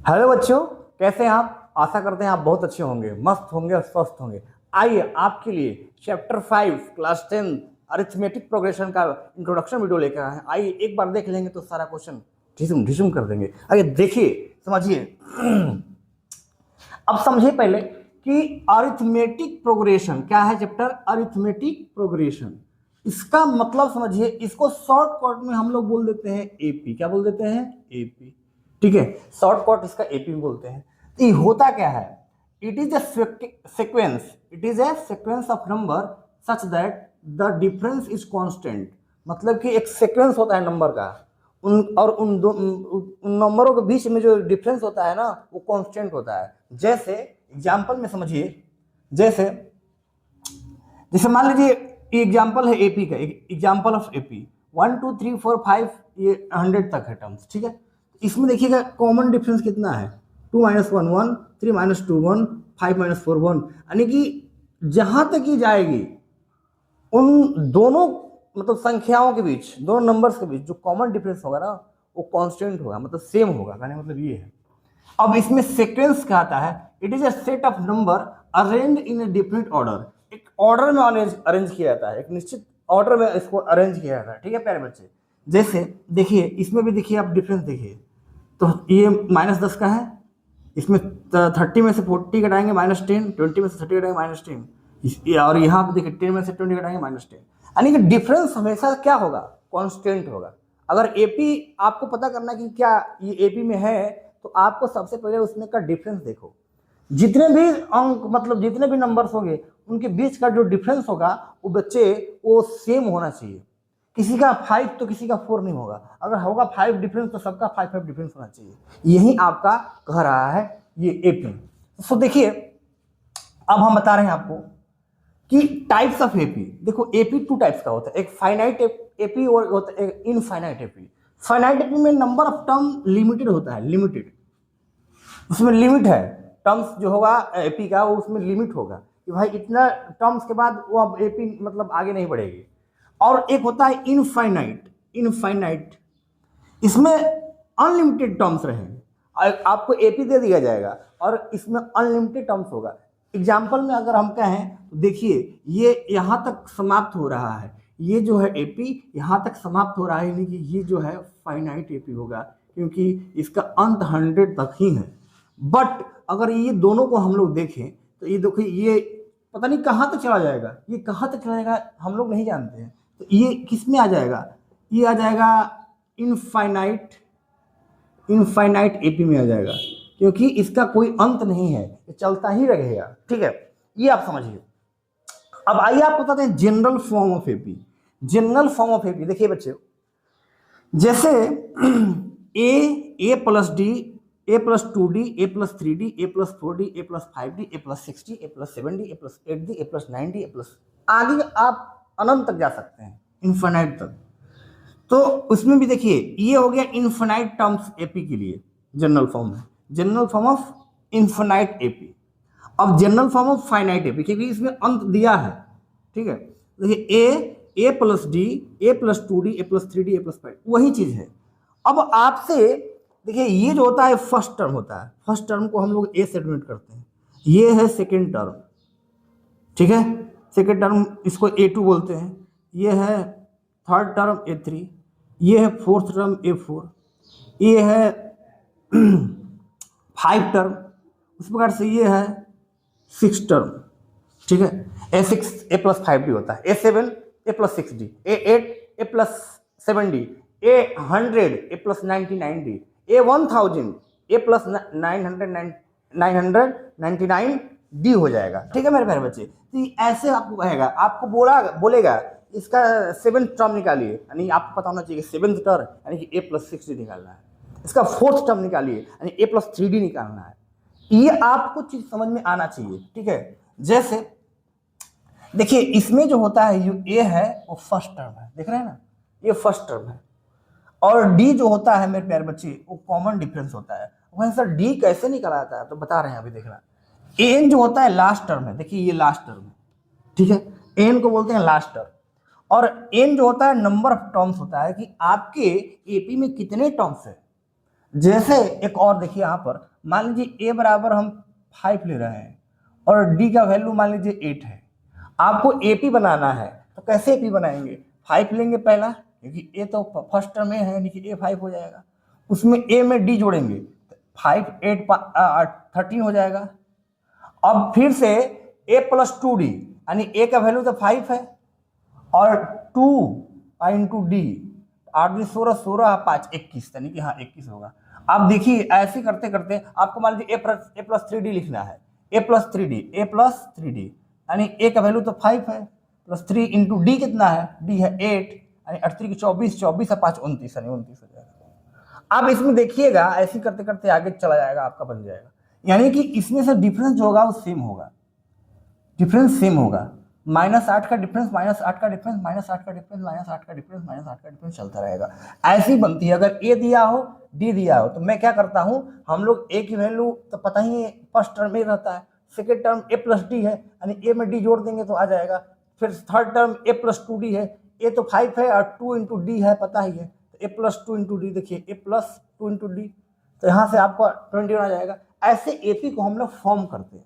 Hello बच्चों, कैसे हैं आप? आशा करते हैं आप बहुत अच्छे होंगे, मस्त होंगे और स्वस्थ होंगे। आइए आपके लिए चैप्टर 5 क्लास 10 अरिथमेटिक प्रोग्रेशन का इंट्रोडक्शन वीडियो लेकर आए हैं। आइए एक बार देख लेंगे तो सारा क्वेश्चन ढिसुम ढिसुम कर देंगे। आइए देखिए, समझिए। अब समझिए पहले कि अरिथमेटिक प्रोग्रेशन क्या है। चैप्टर अरिथमेटिक प्रोग्रेशन, इसका मतलब समझिए। इसको शॉर्टकट में हम लोग बोल देते हैं एपी। क्या बोल देते हैं? एपी। ठीक है, शॉर्टकट इसका एपी बोलते हैं। तो ये होता क्या है? It is a sequence of number such that the difference is constant. मतलब कि एक सीक्वेंस होता है नंबर का, उन नंबरों के बीच में जो डिफरेंस होता है ना, वो कांस्टेंट होता है। जैसे एग्जांपल में समझिए, जैसे जैसे मान लीजिए ये एग्जांपल है एपी का, एग्जांपल ऑफ एपी 1 2 3 4 5 ये 100 तक है टर्म्स। ठीक है, इसमें देखिएगा कॉमन डिफरेंस कितना है? 2 - 1 1, 3 - 2 1, 5 - 4 1। यानी कि जहां तक ये जाएगी उन दोनों मतलब संख्याओं के बीच, दोनों नंबर्स के बीच जो कॉमन डिफरेंस होगा ना, वो कांस्टेंट होगा, मतलब सेम होगा। कहने मतलब ये है। अब इसमें सीक्वेंस क्या आता है? It is a set of number arrange in a different order. एक ऑर्डर में अरेंज किया जाता है, एक निश्चित ऑर्डर में इसको अरेंज किया जाता है। ठीक है प्यारे बच्चे, जैसे देखिए इसमें भी देखिए आप डिफरेंस देखिए। तो ये -10 का है, इसमें 30 में से 40 घटाएंगे -10, 20 में से 30 घटाएंगे -10, और यहाँ पे देखिए 10 में से 20 घटाएंगे -10। यानी कि डिफरेंस हमेशा क्या होगा? कांस्टेंट होगा। अगर एपी आपको पता करना कि क्या ये एपी में है, तो आपको सबसे पहले उसमें का डिफरेंस देखो। जितने भी अंक मतलब जितने भी नंबर्स होंगे उनके बीच का जो डिफरेंस होगा वो बच्चे वो सेम होना चाहिए। किसी का 5 तो किसी का 4 नहीं होगा। अगर होगा 5 डिफरेंस तो सबका 5 डिफरेंस होना चाहिए। यही आपका कह रहा है ये एपी। तो देखिए, अब हम बता रहे हैं आपको कि टाइप्स ऑफ एपी। देखो एपी 2 टाइप्स का होता है, एक फाइनाइट एपी और होता है इनफाइनाइट एपी। फाइनाइट एपी में नंबर ऑफ टर्म लिमिटेड होता है, लिमिटेड, उसमें लिमिट है। टर्म्स जो होगा एपी का वो उसमें लिमिट होगा कि भाई इतना टर्म्स के बाद वो अब एपी मतलब आगे नहीं बढ़ेगी। और एक होता है इनफाइनाइट। इनफाइनाइट इसमें अनलिमिटेड टर्म्स रहेंगे, आपको एपी दे दिया जाएगा और इसमें अनलिमिटेड टर्म्स होगा। एग्जाम्पल में अगर हम कहें तो देखिए ये यहाँ तक समाप्त हो रहा है, ये जो है एपी यहाँ तक समाप्त हो रहा है, यानी कि ये जो है फाइनाइट एपी होगा, क्योंकि इसका अंत 100 तक ही है। बट अगर ये दोनों को हम लोग देखें तो ये देखिए ये पता नहीं कहाँ तक चला जाएगा, ये कहाँ तक चला जाएगा हम लोग नहीं जानते हैं। तो ये किस में आ जाएगा? ये आ जाएगा इनफाइनाइट, इनफाइनाइट एपी में आ जाएगा, क्योंकि इसका कोई अंत नहीं है, ये चलता ही रहेगा। ठीक है, ये आप समझिए। अब आइए आप बताते हैं general form of AP. General form of AP देखिए बच्चे, जैसे ए plus d, a plus 2d, a plus 3d, a plus 4d, A plus 5d, A plus 6d, A plus 7d, A plus 8d, A plus 9d, A plus आगे आप अनंत तक जा सकते हैं, infinite तक। तो उसमें भी देखिए ये हो गया इन्फिनाइट टर्म्स एपी के लिए जनरल फॉर्म है, general form of infinite AP. अब general form of finite AP, क्योंकि इसमें अंत दिया है। ठीक है, देखिए a plus d, a plus 2d, a plus 3d, a plus 5, वही चीज है। अब आपसे देखिए ये जो होता है फर्स्ट टर्म होता है, फर्स्ट टर्म को हम लोग ए से डिनोट करते हैं। ये है सेकेंड टर्म। ठीक है, सेकेंड टर्म इसको A2 बोलते हैं। ये है थर्ड टर्म A3, ये है फोर्थ टर्म A4, ये है 5 टर्म, उस प्रकार से ये है 6 टर्म। ठीक है, A6 A प्लस 5D होता है, A7 A plus 6D, A8 A plus 7D, A100 A plus 99D, A1000 A plus 999D हो जाएगा। ठीक है मेरे प्यारे बच्चे, तो ऐसे आपको कहेगा, आपको बोलेगा इसका 7th टर्म निकालिए, यानी आपको पता होना चाहिए 7th टर्म यानी कि A प्लस 6D निकालना है। इसका 4th टर्म निकालिए यानी A प्लस 3D निकालना है। ये आपको चीज समझ में आना चाहिए। ठीक है, जैसे देखिए इसमें जो होता है जो ए है वो फर्स्ट टर्म है, देख रहे हैं ना, ये फर्स्ट टर्म है। और डी जो होता है मेरे प्यारे बच्चे वो कॉमन डिफरेंस होता है। वहीं सर डी कैसे निकला आता है, तो बता रहे हैं अभी देखना। एन जो होता है लास्ट टर्म है, देखिए ये लास्ट टर्म है। ठीक है, एन को बोलते हैं लास्ट टर्म। और एन जो होता है नंबर ऑफ टर्म्स होता है कि आपके एपी में कितने टर्म्स है। जैसे एक और देखिए यहाँ पर, मान लीजिए a बराबर हम 5 ले रहे हैं और d का वैल्यू मान लीजिए 8 है। आपको AP बनाना है तो कैसे AP बनाएंगे? 5 लेंगे पहला, क्योंकि a तो फर्स्ट टर्म में है, यानी कि a 5 हो जाएगा। उसमें a में d जोड़ेंगे, 5 8 13 हो जाएगा। अब फिर से a प्लस 2d, यानी a का वैल्यू तो 5 है और 2 इंटू डी, 8 भी 16, 16 5 21, यानी कि हाँ 21 होगा। आप देखिए ऐसे करते करते आपको मान लीजिए a प्लस 3d लिखना है, a प्लस 3d, यानी a का वैल्यू तो 5 है, प्लस 3 इंटू डी कितना है, d है 8, यानी 8 की 24, 24 है 5 29, यानी 29 हो जाएगा। आप इसमें देखिएगा ऐसे करते करते आगे चला जाएगा, आपका बन जाएगा। यानी कि इसमें से डिफरेंस जो होगा वो सेम होगा, डिफरेंस सेम होगा। -8 का डिफरेंस, -8 का डिफरेंस, -8 का डिफरेंस, -8 का डिफरेंस, -8 का डिफरेंस चलता रहेगा। ऐसी बनती है। अगर ए दिया हो, डी दिया हो, तो मैं क्या करता हूं, हम लोग ए की वैल्यू तो पता ही है फर्स्ट टर्म में रहता है, सेकेंड टर्म ए प्लस डी है, यानी ए में डी जोड़ देंगे तो आ जाएगा। फिर थर्ड टर्म ए प्लस 2d है, ए तो 5 है और 2 इंटू डी है, पता ही है, तो ए प्लस 2 इंटू डी, देखिए ए प्लस 2 इंटू डी, तो यहाँ से आपका 21 आ जाएगा। ऐसे एपी को हम लोग फॉर्म करते हैं।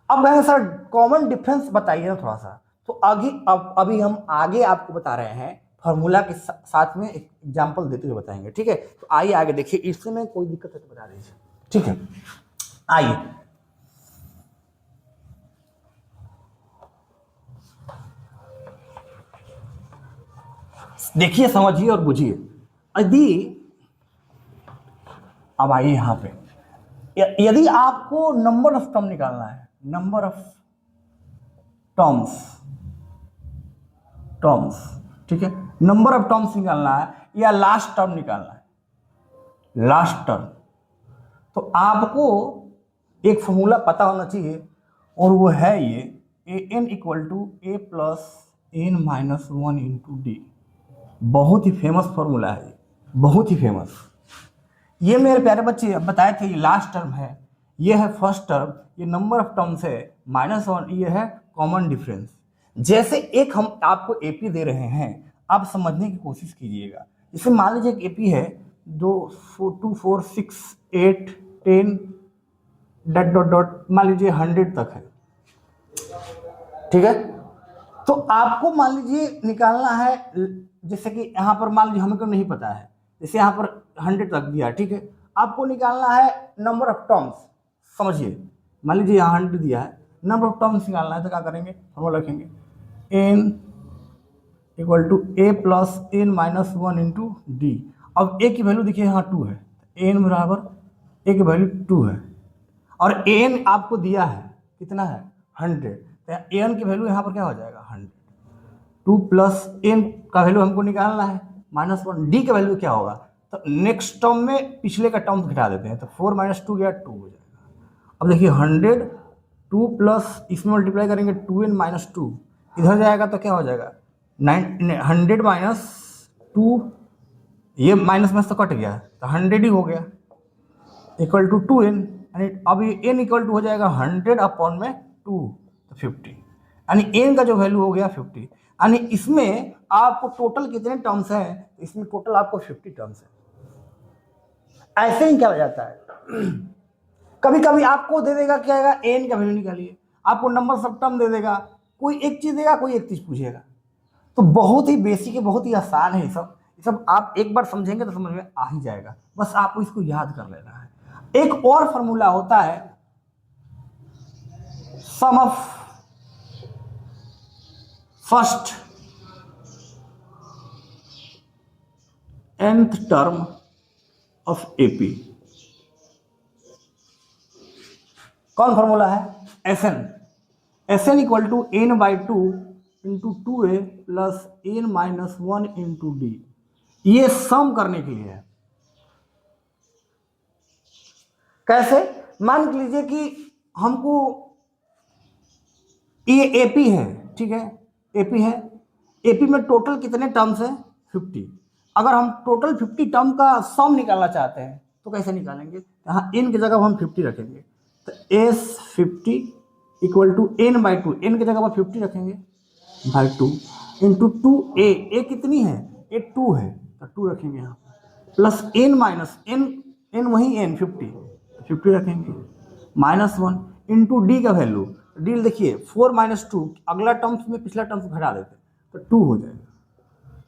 अब कहेंगे सर कॉमन डिफरेंस बताइए ना थोड़ा सा, तो अभी हम आगे आपको बता रहे हैं, फॉर्मूला के साथ में एक एग्जांपल देते हुए बताएंगे, ठीक है। तो आइए आगे देखिए, इससे में कोई दिक्कत है तो बता दीजिए, ठीक है। आइए देखिए, समझिए और बुझिए। यदि अब आइए यहां पे, यदि आपको नंबर ऑफ टर्म निकालना है, नंबर ऑफ टर्म्स, ठीक है, नंबर ऑफ टर्म्स निकालना है या लास्ट टर्म निकालना है, लास्ट टर्म, तो आपको एक फॉर्मूला पता होना चाहिए और वो है ये an equal to a plus n minus 1 into D. बहुत ही फेमस फॉर्मूला है, बहुत ही फेमस। ये मेरे प्यारे बच्चे बताए थे, ये लास्ट टर्म है, ये है फर्स्ट टर्म, ये नंबर ऑफ टर्म्स है -1, ये है कॉमन डिफरेंस। जैसे एक हम आपको एपी दे रहे हैं, आप समझने की कोशिश कीजिएगा। जैसे मान लीजिए एक एपी है 2 4 6 8 10 डॉट डॉट डॉट, मान लीजिए 100 तक है, ठीक है। तो आपको मान लीजिए निकालना है, जैसे कि यहाँ पर मान लीजिए हमको नहीं पता है, जैसे यहाँ पर 100 तक दिया, ठीक है। आपको निकालना है नंबर ऑफ टर्म्स, समझिए, मान लीजिए यहाँ 100 दिया है, नंबर ऑफ टर्म्स निकालना है, तो क्या करेंगे, फॉर्मूला रखेंगे n equal to a plus n minus 1 into D. अब a की वैल्यू देखिए यहाँ 2 है, n बराबर a की वैल्यू 2 है और n आपको दिया है कितना है 100, तो n की वैल्यू यहाँ पर क्या हो जाएगा 100। 2 प्लस n का वैल्यू हमको निकालना है -1, डी का वैल्यू क्या होगा, तो नेक्स्ट टर्म में पिछले का टर्म घटा देते हैं, तो 4 - 2 गया 2 हो जाएगा। अब देखिए 100 2 प्लस इसमें मल्टीप्लाई करेंगे 2n माइनस 2, इधर जाएगा तो क्या हो जाएगा 100 माइनस 2, ये माइनस में तो कट गया तो 100 ही हो गया, इक्वल टू 2n, यानी अब ये n इक्वल टू हो जाएगा 100 अपॉन में 2, तो 50, यानी n का जो वैल्यू हो गया 50। यानी इसमें आपको टोटल कितने टर्म्स हैं, इसमें टोटल आपको 50 टर्म्स है। ऐसे ही क्या हो जाता है, कभी कभी आपको दे देगा क्या आएगा, n का वैल्यू निकालिए, आपको नंबर सब टर्म दे देगा, कोई एक चीज देगा, कोई एक चीज पूछेगा। तो बहुत ही बेसिक है, बहुत ही आसान है, ये सब आप एक बार समझेंगे तो समझ में आ ही जाएगा, बस आपको इसको याद कर लेना है। एक और फॉर्मूला होता है sum of first nth term of AP. कौन फॉर्मूला है, Sn equal to n/2 into 2a plus n minus 1 into d. ये सम करने के लिए है। कैसे, मान लीजिए कि हमको ये एपी है, ठीक है, एपी है, एपी में टोटल कितने टर्म्स हैं 50। अगर हम टोटल 50 टर्म का सम निकालना चाहते हैं तो कैसे निकालेंगे, यहाँ n की जगह हम 50 रखेंगे, तो S50 equal to n/2, n की जगह पर 50 रखेंगे बाई 2 इंटू 2a, कितनी है, a 2 है तो 2 रखेंगे यहाँ, plus n minus n N वही एन 50 रखेंगे, -1 इंटू डी का वैल्यू, डी देखिए 4 - 2, अगला टर्म्स में पिछला टर्म्स घटा देते तो 2 हो जाएगा,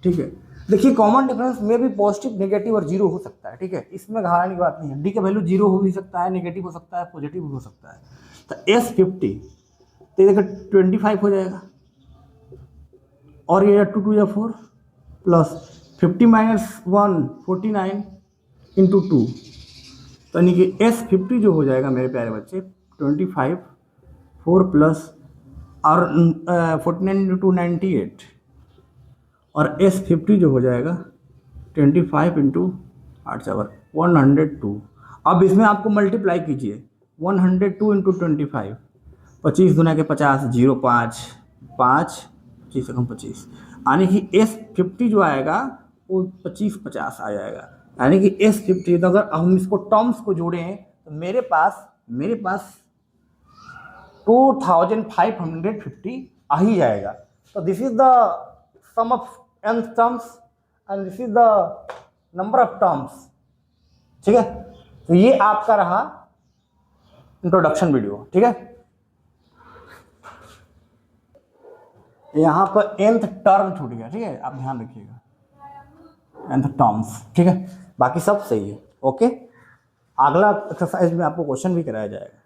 ठीक है। देखिए कॉमन डिफरेंस में भी पॉजिटिव, नेगेटिव और जीरो हो सकता है, ठीक है, इसमें घबराने की बात नहीं है। डी का वैल्यू जीरो हो भी सकता है, नेगेटिव हो सकता है, पॉजिटिव हो सकता है। तो S50 तो देखो 25 हो जाएगा, और ये 2 2 या 4 प्लस 50 - 1 49 इंटू 2, तो यानी कि S50 जो हो जाएगा मेरे प्यारे बच्चे 25, 4 प्लस और 49 इंटू 2 98, और S50 जो हो जाएगा 25 इंटू 8 7 102। अब इसमें आपको मल्टीप्लाई कीजिए, 102 इंटू 25, 25 दुना के 50, 0 5 5 25 25, यानी कि S50 जो आएगा वो 25 50 आ जाएगा। यानी कि S50 तो अगर हम इसको टर्म्स को जोड़ें तो मेरे पास 2550 आ ही जाएगा। तो this is the sum of nth terms and this is the number of terms, ठीक है। तो ये आपका रहा इंट्रोडक्शन वीडियो, ठीक है। यहां पर nth टर्म छूट गया, ठीक है, आप ध्यान रखिएगा, nth टर्म्स, ठीक है, बाकी सब सही है। ओके, अगला एक्सरसाइज में आपको क्वेश्चन भी कराया जाएगा।